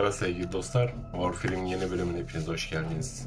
Merhaba sevgili dostlar, Warframe yeni bölümüne hepiniz hoş geldiniz.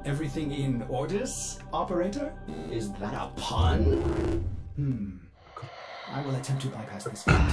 Everything in orders, operator? Is that a pun? I will attempt to bypass this fact.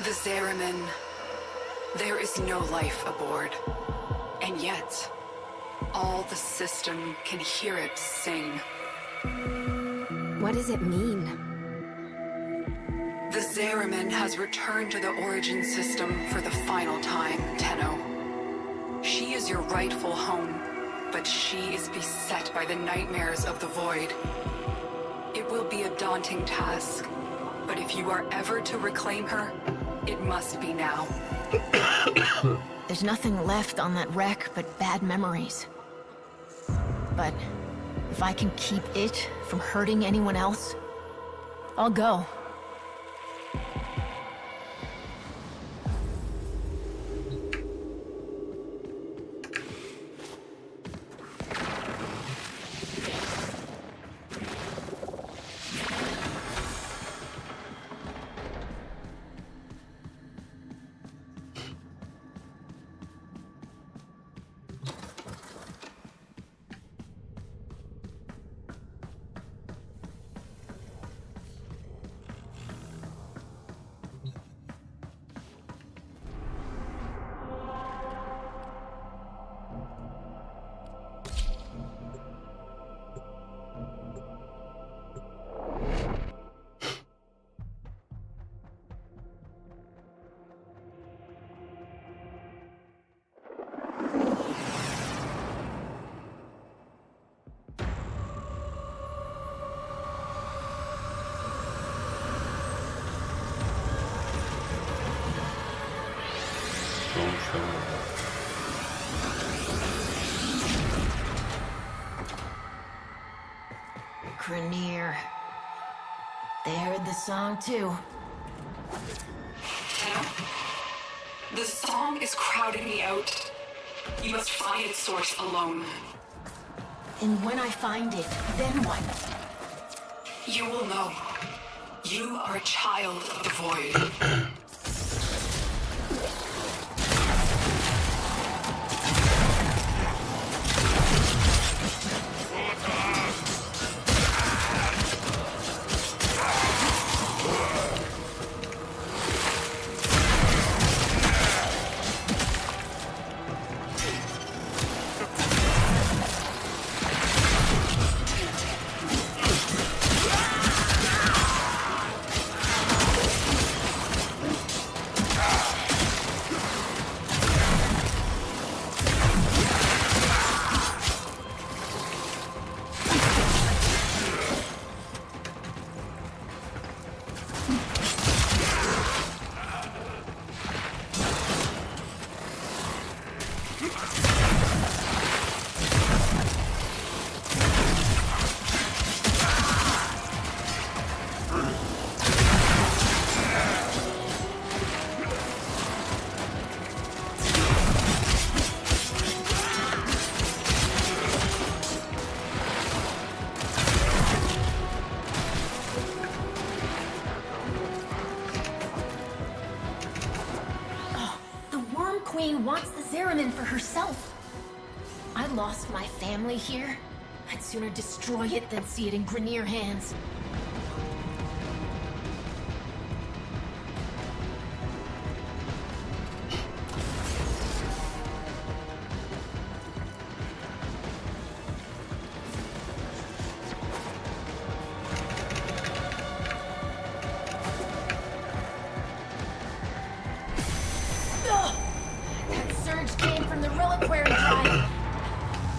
The Zariman. There is no life aboard. And yet, all the system can hear it sing. What does it mean? The Zariman has returned to the origin system for the final time, Tenno. She is your rightful home, but she is beset by the nightmares of the void. It will be a daunting task, but if you are ever to reclaim her, it must be now. There's nothing left on that wreck but bad memories. But if I can keep it from hurting anyone else, I'll go. Grenier. They heard the song too. The song is crowding me out. You must find its source alone. And when I find it, then what? You will know. You are a child of the void. Zariman for herself. I lost my family here. I'd sooner destroy it than see it in Grineer hands. That surge came from the reliquary drive.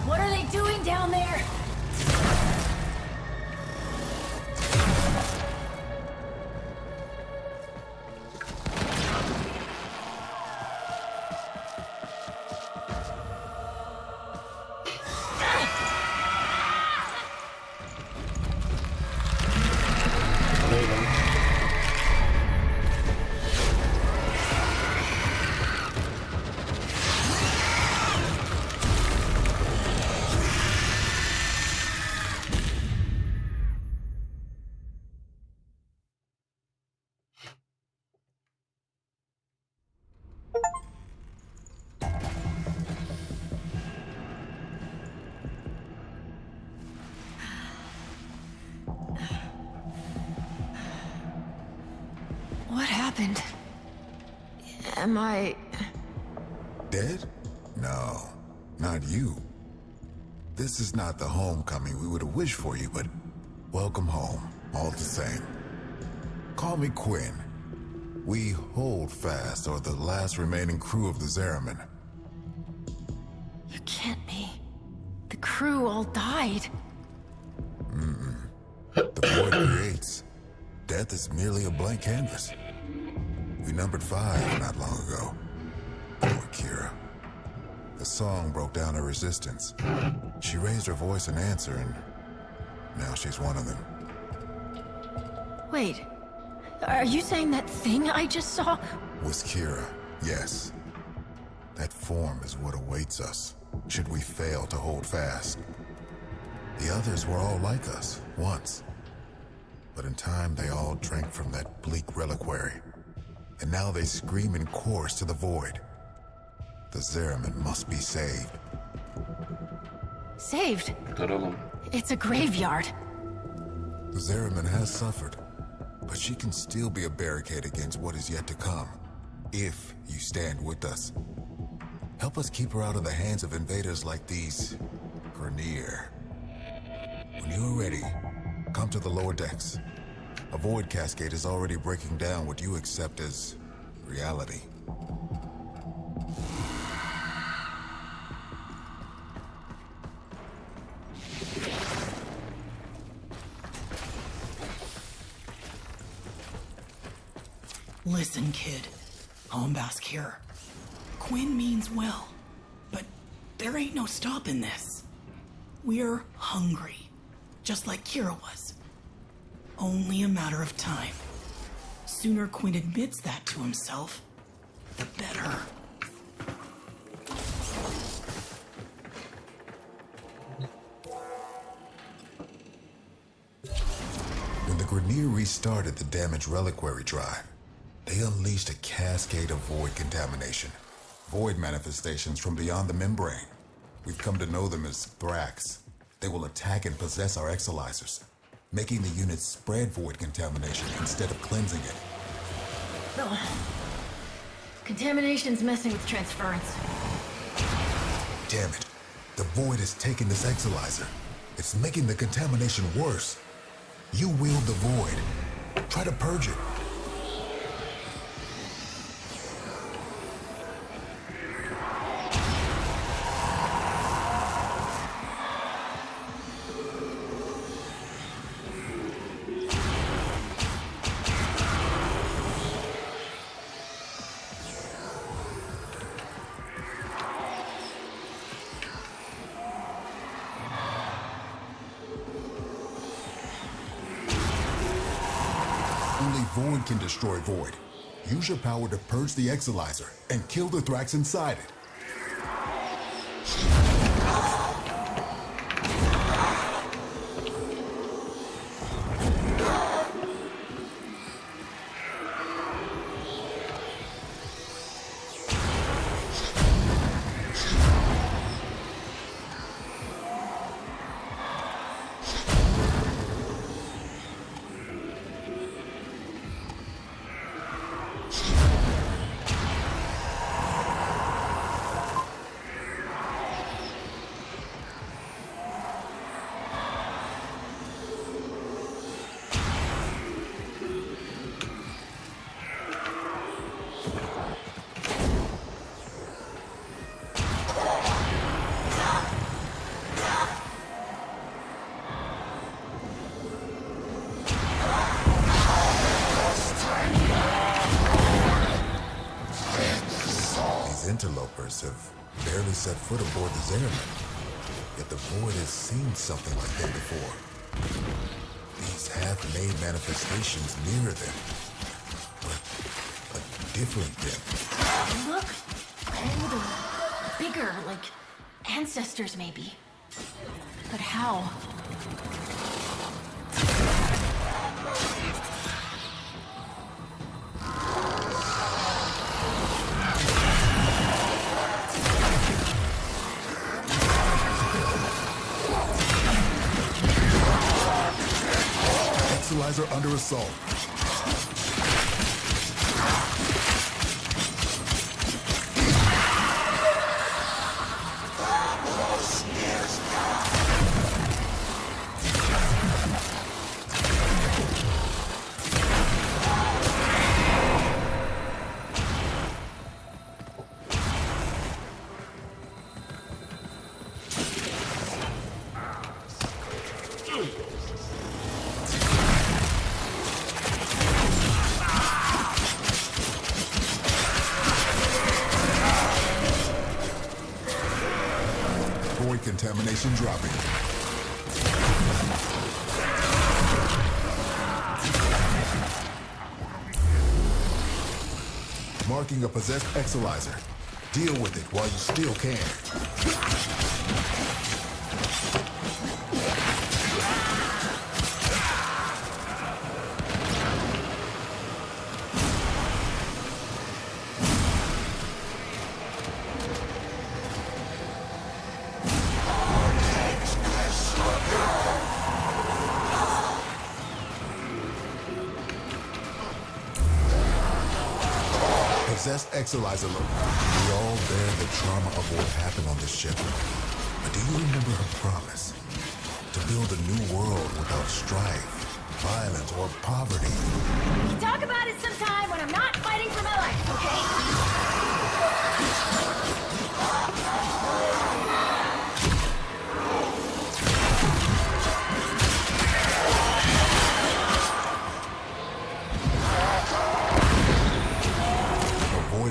What are they doing down there? What happened? Am I... Dead? No, not you. This is not the homecoming we would have wished for you, but welcome home, all the same. Call me Quinn. We Holdfasts are the last remaining crew of the Zariman. You can't be. The crew all died. The void creates. Death is merely a blank canvas. We numbered 5 not long ago. Poor Kira. The song broke down her resistance. She raised her voice in answer, and now she's one of them. Wait, are you saying that thing I just saw? Was Kira, yes. That form is what awaits us, should we fail to hold fast. The others were all like us, once. But in time, they all drank from that bleak reliquary. And now they scream in chorus to the void. The Zariman must be saved. Saved? Kurtaralım. It's a graveyard. The Zariman has suffered, but she can still be a barricade against what is yet to come, if you stand with us. Help us keep her out of the hands of invaders like these, Grineer. When you are ready, come to the lower decks. A void cascade is already breaking down what you accept as reality. Listen, kid. Homebask here. Quinn means well, but there ain't no stopping this. We're hungry, just like Kira was. Only a matter of time. Sooner Quinn admits that to himself, the better. When the Grineer restarted the damaged reliquary drive, they unleashed a cascade of void contamination. Void manifestations from beyond the membrane. We've come to know them as Thrax. They will attack and possess our exolizers, making the unit spread void contamination instead of cleansing it. Ugh. Contamination's messing with transference. Damn it. The void is taking this exolizer. It's making the contamination worse. You wield the void. Try to purge it. Only Void can destroy Void. Use your power to purge the exolizer and kill the Thrax inside it. interlopers have barely set foot aboard the Zariman. Yet the Void has seen something like them before. These half-made manifestations mirror them, but a different them. They look older, bigger, like ancestors maybe. But how? Exilizer under assault. Contamination dropping. Marking a possessed Exilizer. Deal with it while you still can. Possessed Exilizer look. We all bear the trauma of what happened on this ship. But do you remember her promise? To build a new world without strife, violence, or poverty. We can talk about it sometime when I'm not fighting for my life, okay?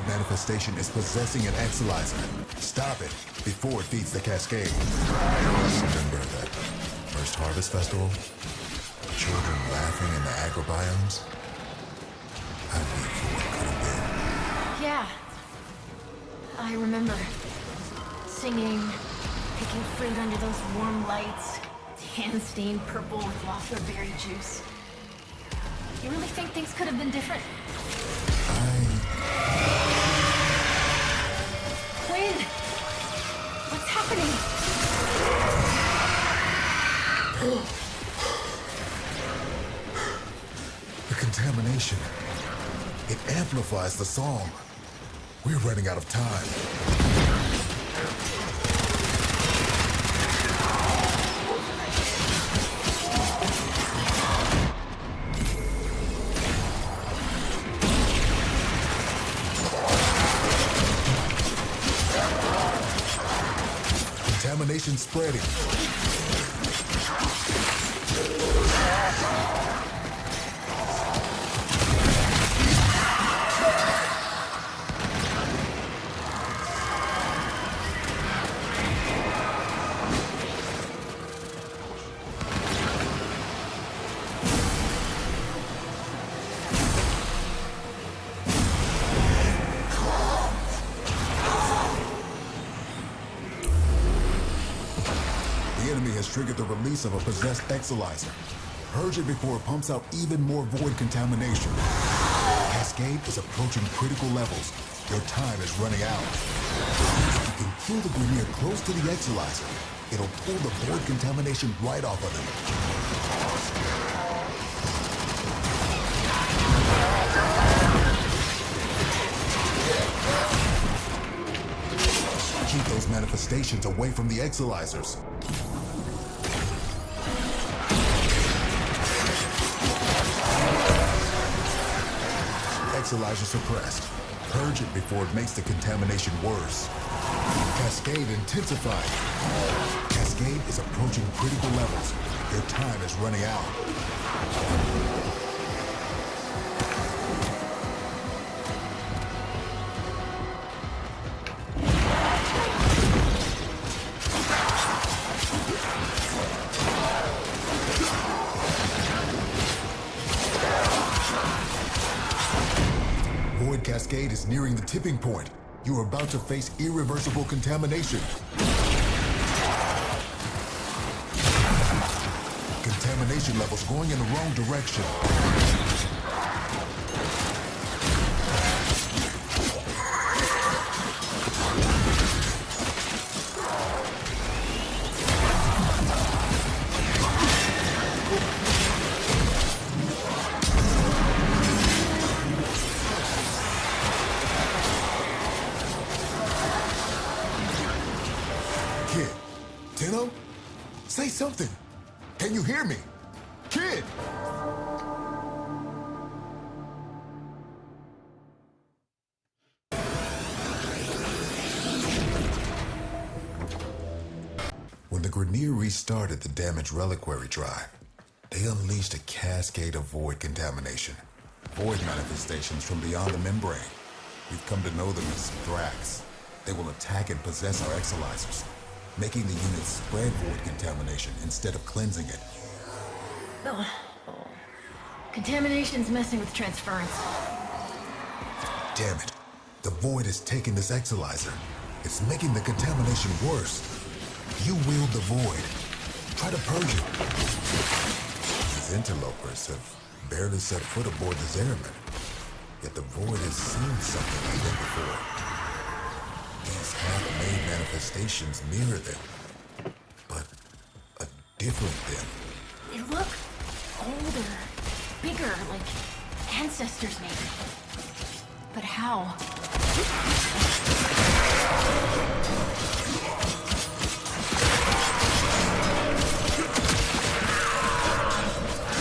Manifestation is possessing an Exilizer. Stop it before it feeds the cascade. Remember that first harvest festival? Children laughing in the agrobiomes? I weep for what could have been. Yeah. I remember singing, picking fruit under those warm lights, tan-stained purple with loffler berry juice. You really think things could have been different? Quinn! What's happening? The contamination. It amplifies the song. We're running out of time. Contamination spreading. Triggered the release of a possessed Exilizer. Purge it before it pumps out even more void contamination. Cascade is approaching critical levels. Your time is running out. If you can kill the Grenadier close to the Exilizer, it'll pull the void contamination right off of them. Keep those manifestations away from the Exilizers. Exilizer suppressed. Purge it before it makes the contamination worse. Cascade intensified. Cascade is approaching critical levels. Your time is running out. cascade is nearing the tipping point. You are about to face irreversible contamination. Contamination levels going in the wrong direction. Kid, Tenno? Say something. Can you hear me? Kid! When the Grineer restarted the damaged reliquary drive, they unleashed a cascade of void contamination. Void manifestations from beyond the membrane. We've come to know them as Thrax. They will attack and possess our exolizers, making the unit spread void contamination instead of cleansing it. Contamination's messing with transference. Damn it. The void is taking this exolizer. It's making the contamination worse. You wield the void. Try to purge it. These interlopers have barely set foot aboard the Zariman. Yet the void has seen something like that before. These half-made manifestations mirror them. But a different them. They look older, bigger, like ancestors maybe. But how?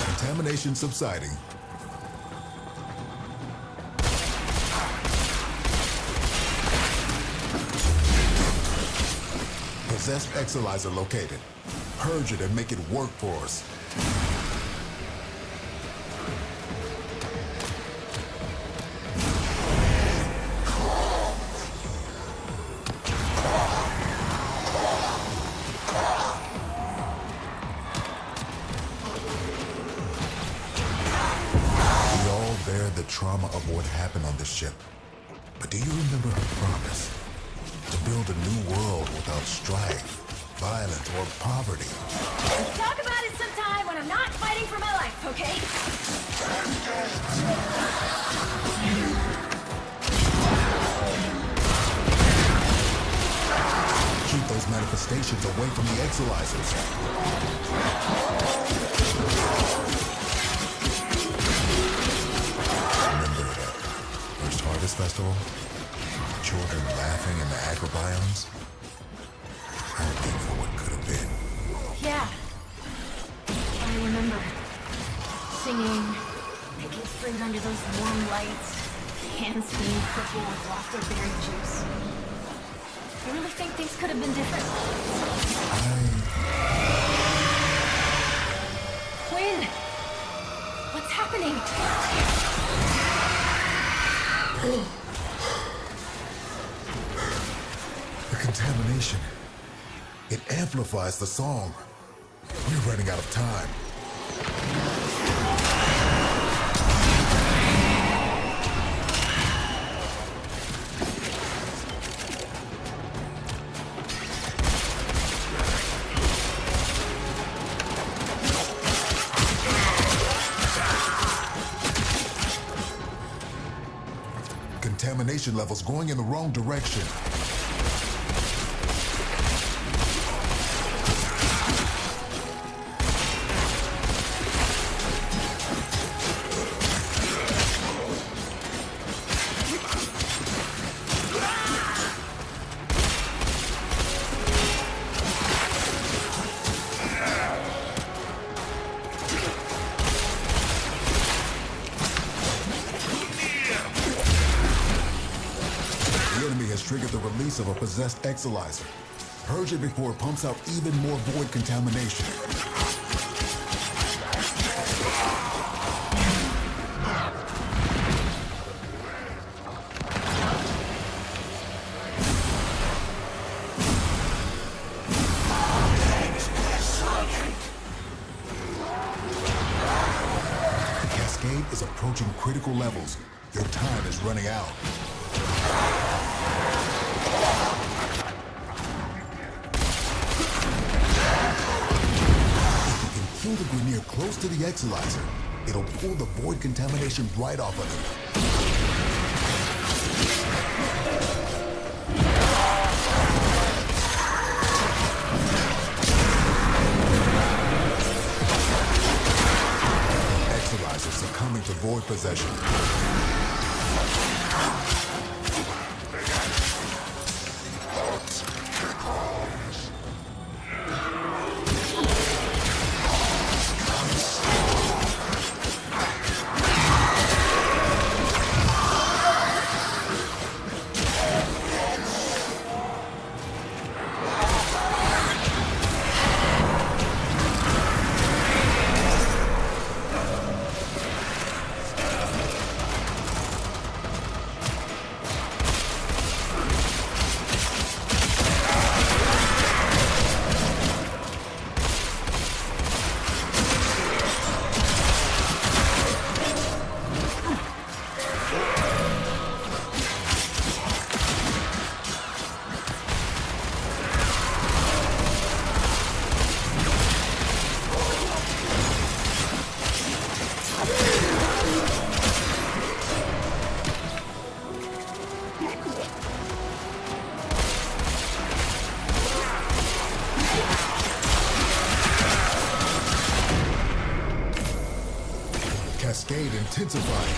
Contamination subsiding. Possessed exolizer located. Purge it and make it work for us. We all bear the trauma of what happened on this ship. But do you remember her promise? To build a new world without strife, violence, or poverty. Let's talk about it sometime when I'm not fighting for my life, okay? Keep those manifestations away from the exolizers. Remember that first Harvest Festival? Children laughing in the agrobiomes? Hoping for what could have been. Yeah. I remember singing, picking fruit under those warm lights, hands being purple with waffleberry juice. I really think things could have been different. Quinn! What's happening? The contamination. It amplifies the song. We're running out of time. Contamination levels going in the wrong direction. Triggered the release of a possessed exolizer. Purge it before it pumps out even more void contamination. The cascade is approaching critical levels. Your time is running out. If you can kill the Grineer close to the Exilizer, it'll pull the void contamination right off of him. Succumbing to void possession. Cascade intensifying.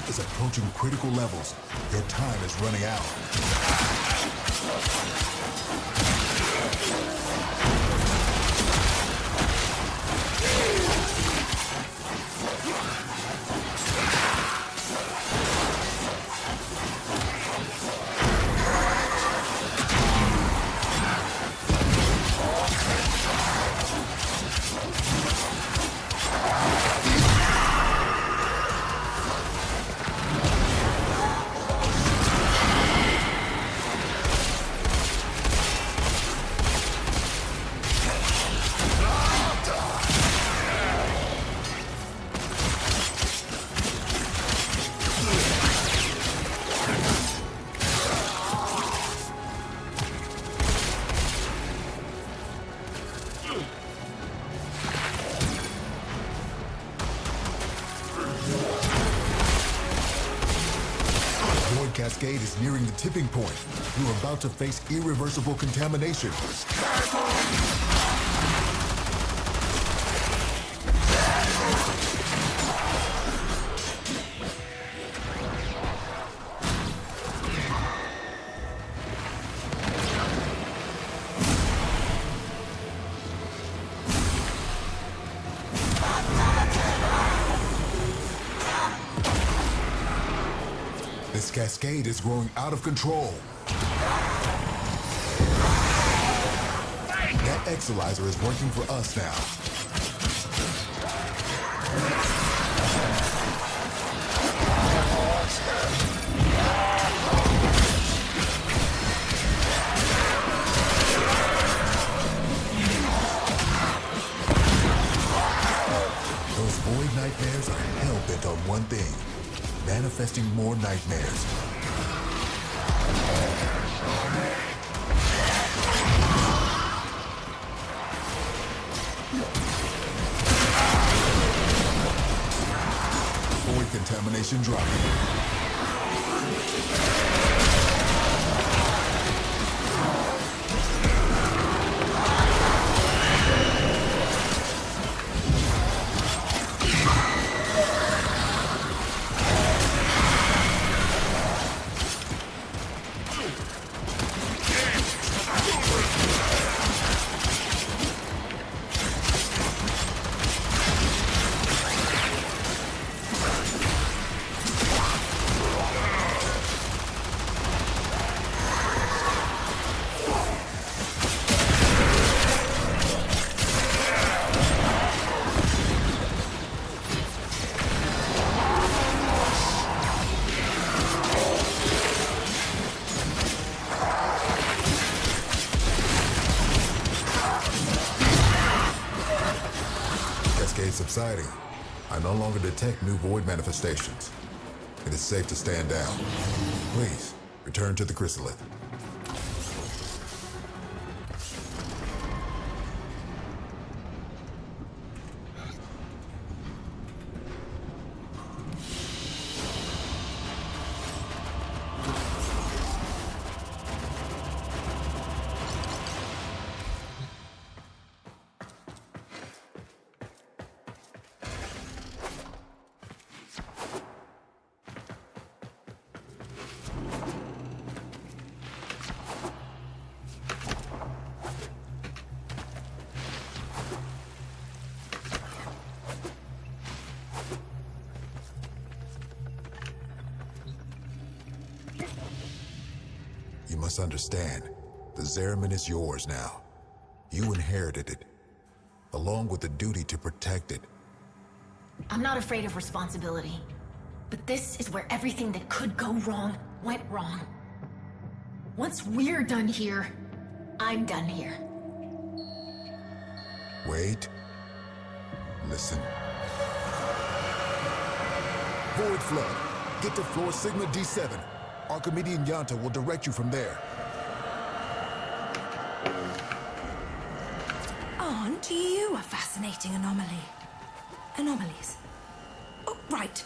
Is approaching critical levels. Your time is running out. Cascade is nearing the tipping point. You're about to face irreversible contamination. This cascade is growing out of control. That Exilizer is working for us now. Those void nightmares are hell-bent on one thing. Manifesting more nightmares. Void contamination dropping. cascade subsiding, I no longer detect new void manifestations. It is safe to stand down. Please, return to the chrysalith. You must understand, the Zariman is yours now. You inherited it, along with the duty to protect it. I'm not afraid of responsibility. But this is where everything that could go wrong went wrong. Once we're done here, I'm done here. Wait. Listen. Void Flood. Get to floor Sigma D7. Archimedean Yanta will direct you from there. Aren't you a fascinating anomaly? Anomalies. Oh, right.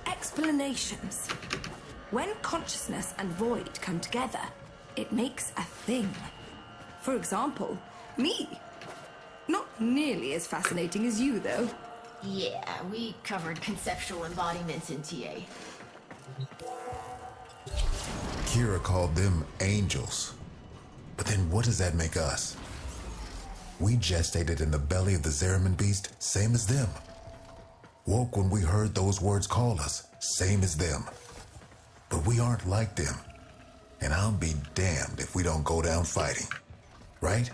Explanations. When consciousness and void come together, it makes a thing. For example, me. Not nearly as fascinating as you, though. Yeah, we covered conceptual embodiments in TA. Kira called them angels. But then what does that make us? We gestated in the belly of the Zariman beast, same as them. Woke when we heard those words call us, same as them. But we aren't like them. And I'll be damned if we don't go down fighting. Right?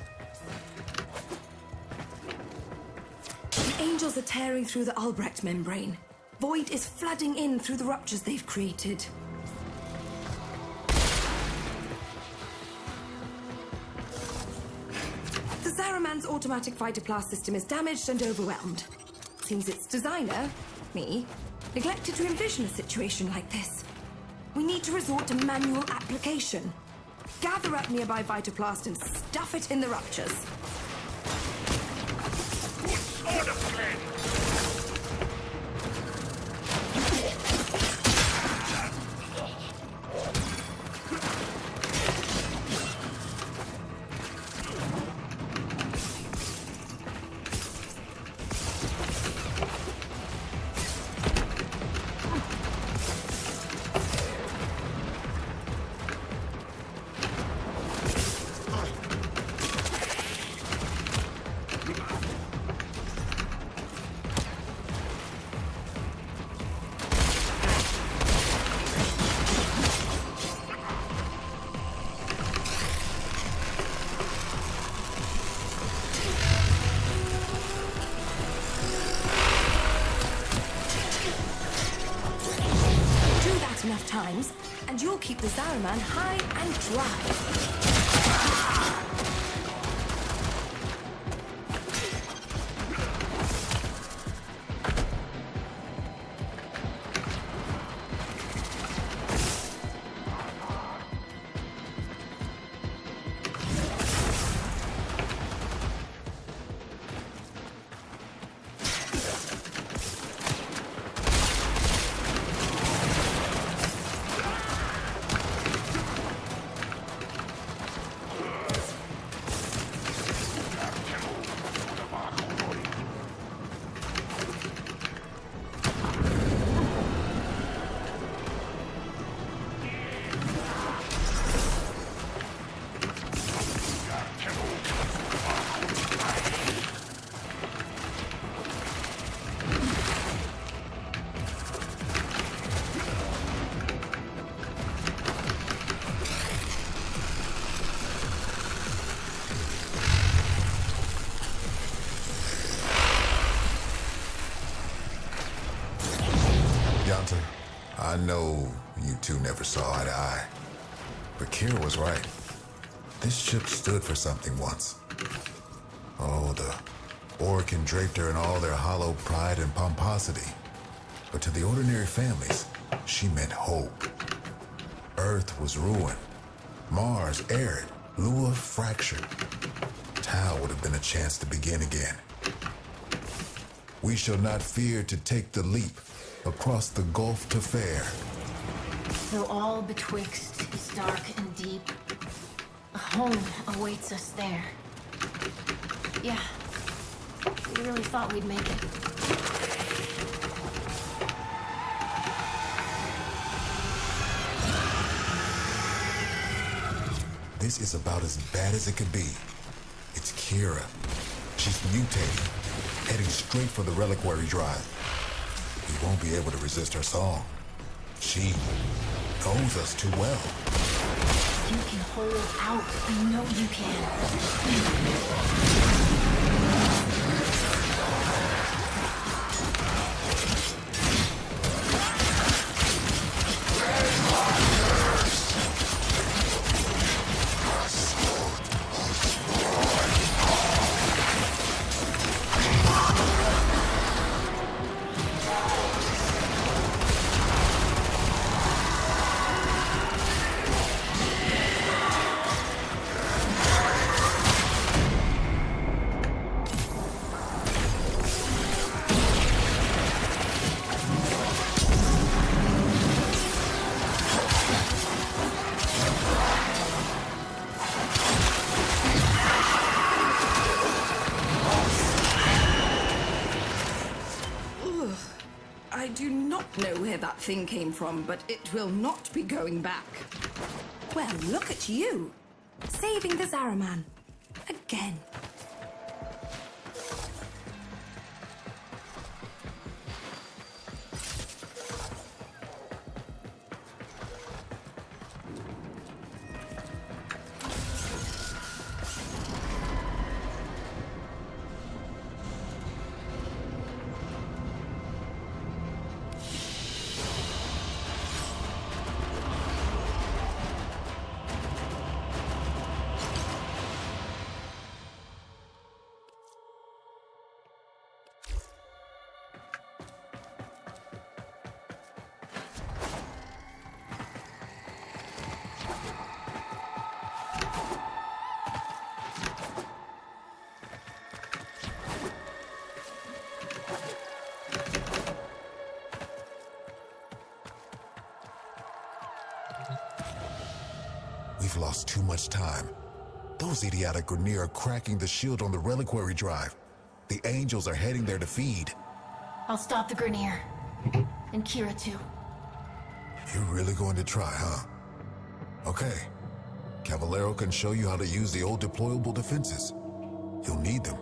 The angels are tearing through the Albrecht membrane. Void is flooding in through the ruptures they've created. The Zariman's automatic fighter blast system is damaged and overwhelmed. Seems its designer, me, neglected to envision a situation like this. We need to resort to manual application. Gather up nearby Vitoplast and stuff it in the ruptures. Enough times, and you'll keep the Zariman high and dry. I know you two never saw eye to eye, but Kira was right. This ship stood for something once. Oh, the Orc draped her in all their hollow pride and pomposity. But to the ordinary families, she meant hope. Earth was ruined. Mars arid. Lua fractured. Tau would have been a chance to begin again. We shall not fear to take the leap across the gulf to fair. Though all betwixt is dark and deep, a home awaits us there. Yeah, we really thought we'd make it. This is about as bad as it could be. It's Kira. She's mutating, heading straight for the reliquary drive. We won't be able to resist her song. She knows us too well. You can hold out. I know you can. I do not know where that thing came from, but it will not be going back. Well, look at you. Saving the Zariman. Again. We've lost too much time. Those idiotic Grineer are cracking the shield on the reliquary drive. The angels are heading there to feed. I'll stop the Grineer. And Kira too. You're really going to try, huh? Okay. Caballero can show you how to use the old deployable defenses. You'll need them.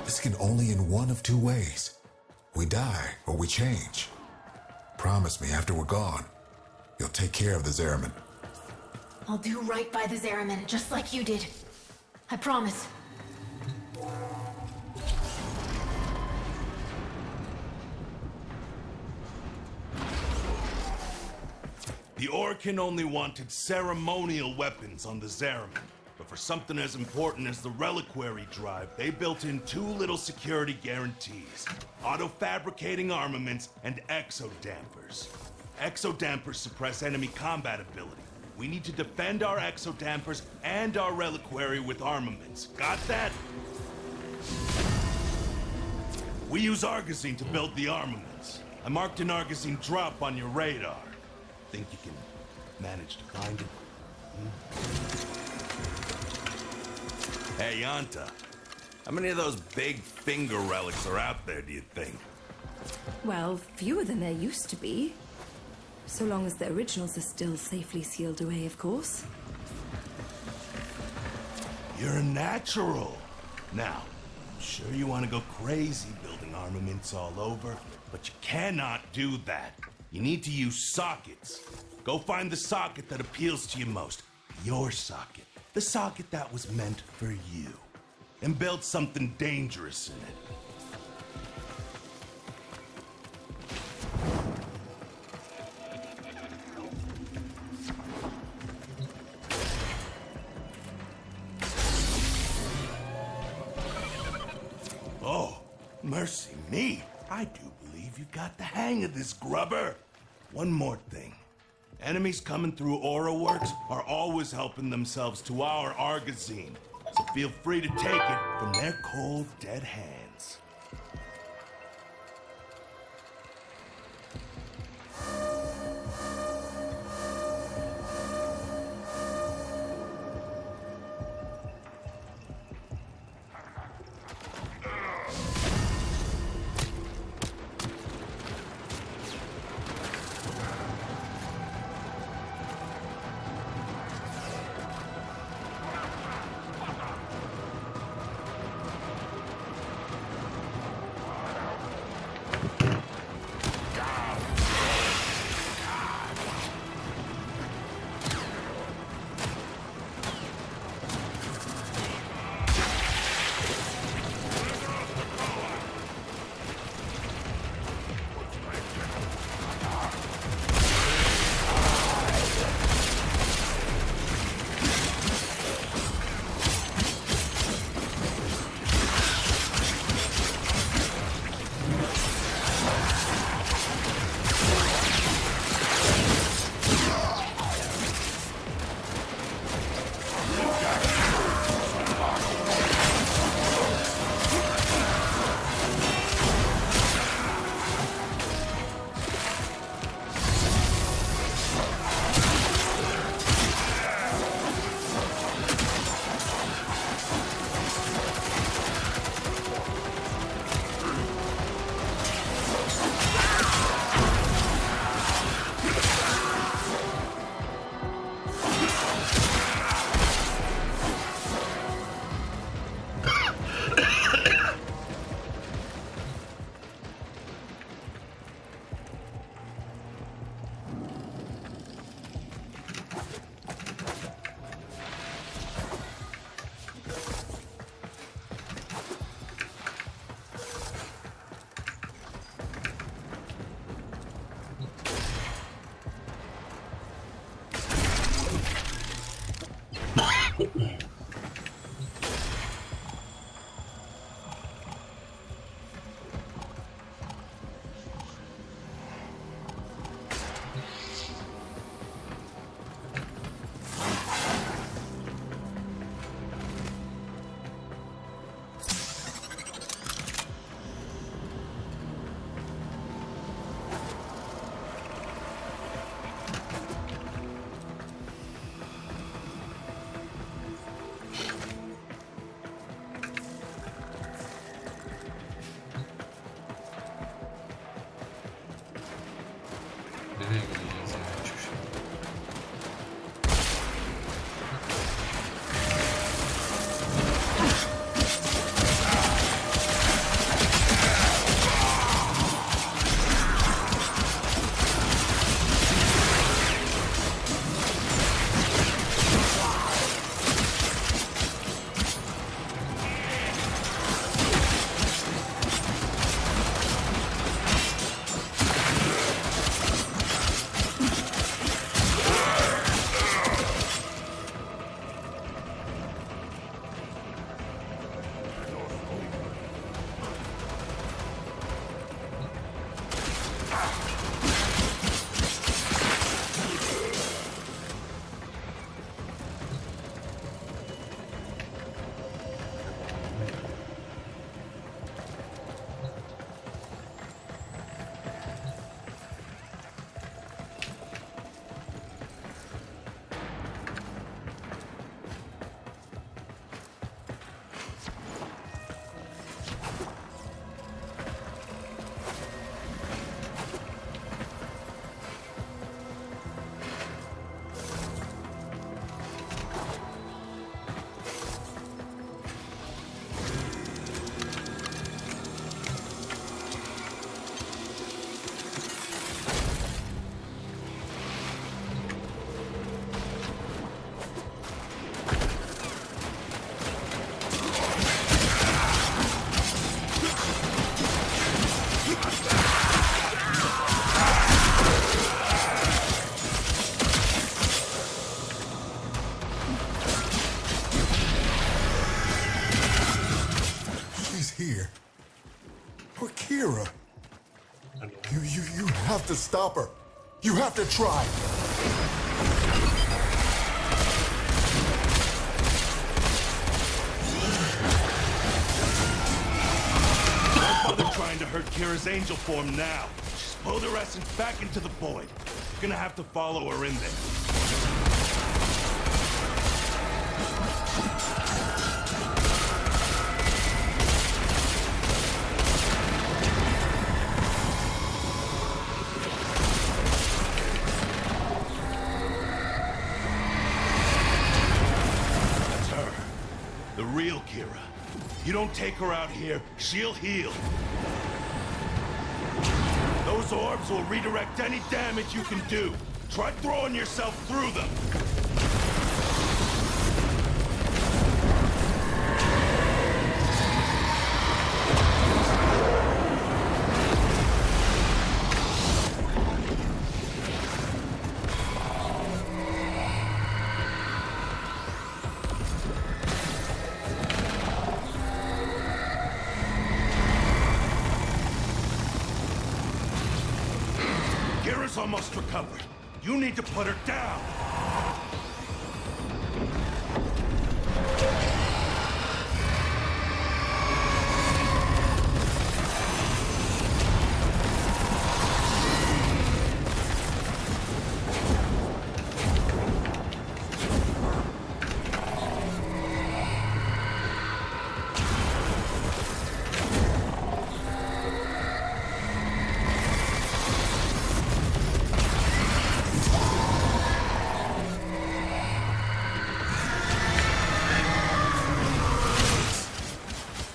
This can only in one of two ways. We die or we change. Promise me after we're gone, you'll take care of the Zariman. I'll do right by the Zariman, just like you did. I promise. The Orkin only wanted ceremonial weapons on the Zariman. But for something as important as the reliquary drive, they built in two little security guarantees. Auto-fabricating armaments and exodampers. Exodampers suppress enemy combat ability. We need to defend our exodampers and our reliquary with armaments. Got that? We use Argosine to build the armaments. I marked an Argosine drop on your radar. Think you can manage to find it? Hey, Yanta. How many of those big finger relics are out there, do you think? Well, fewer than there used to be. So long as the originals are still safely sealed away, of course. You're a natural. Now, I'm sure you want to go crazy building armaments all over, but you cannot do that. You need to use sockets. Go find the socket that appeals to you most. Your socket. The socket that was meant for you. And build something dangerous in it. Oh, mercy me. I do believe you got the hang of this, grubber. One more thing. Enemies coming through Aura Works are always helping themselves to our Argazine. So feel free to take it from their cold, dead hands. Nereye gideceğiz ya? Hiçbir şey. For Kira. You have to stop her. You have to try. They're trying to hurt Kira's angel form now. She's pulled her essence back into the void. You're gonna have to follow her in there. That's her. The real Kira. You don't take her out here, she'll heal. Those orbs will redirect any damage you can do. Try throwing yourself through them. Kira's almost recovered. You need to put her down.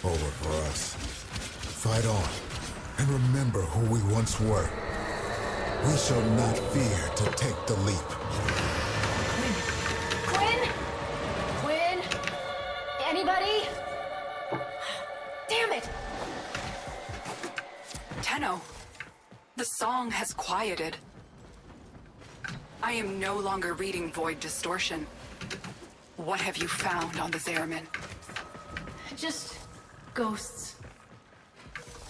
Over for us. Fight on. And remember who we once were. We shall not fear to take the leap. Quinn? Quinn? Anybody? Damn it! Tenno, the song has quieted. I am no longer reading void distortion. What have you found on the Zariman? Just ghosts.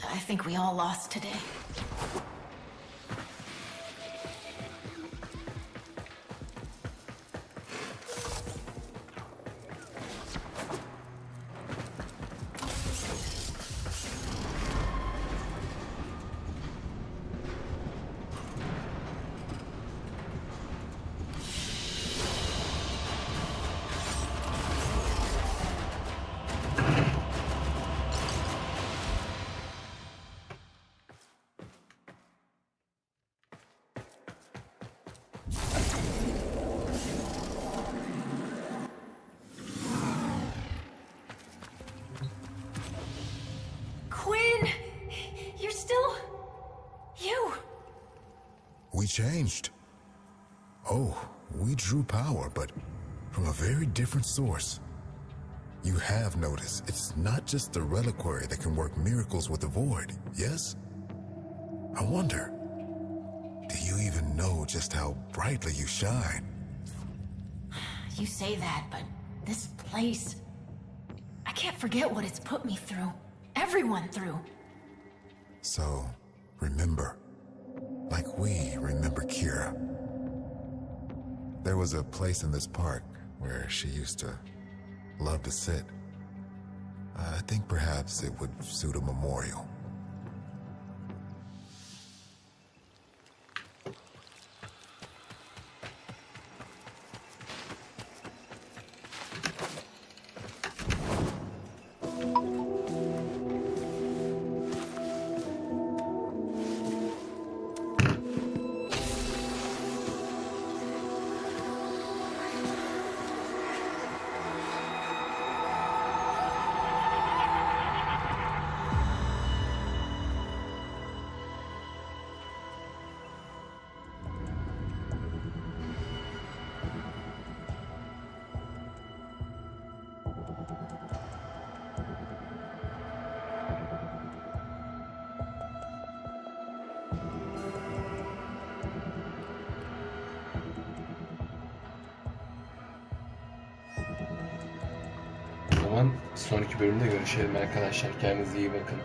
I think we all lost today. Quinn! You're still... you! We changed. Oh, we drew power, but from a very different source. You have noticed it's not just the reliquary that can work miracles with the void, yes? I wonder, do you even know just how brightly you shine? You say that, but this place... I can't forget what it's put me through. Everyone through. So, remember. Like we remember Kira. There was a place in this park where she used to love to sit. I think perhaps it would suit a memorial. O zaman sonraki bölümde görüşelim arkadaşlar. Kendinize iyi bakın.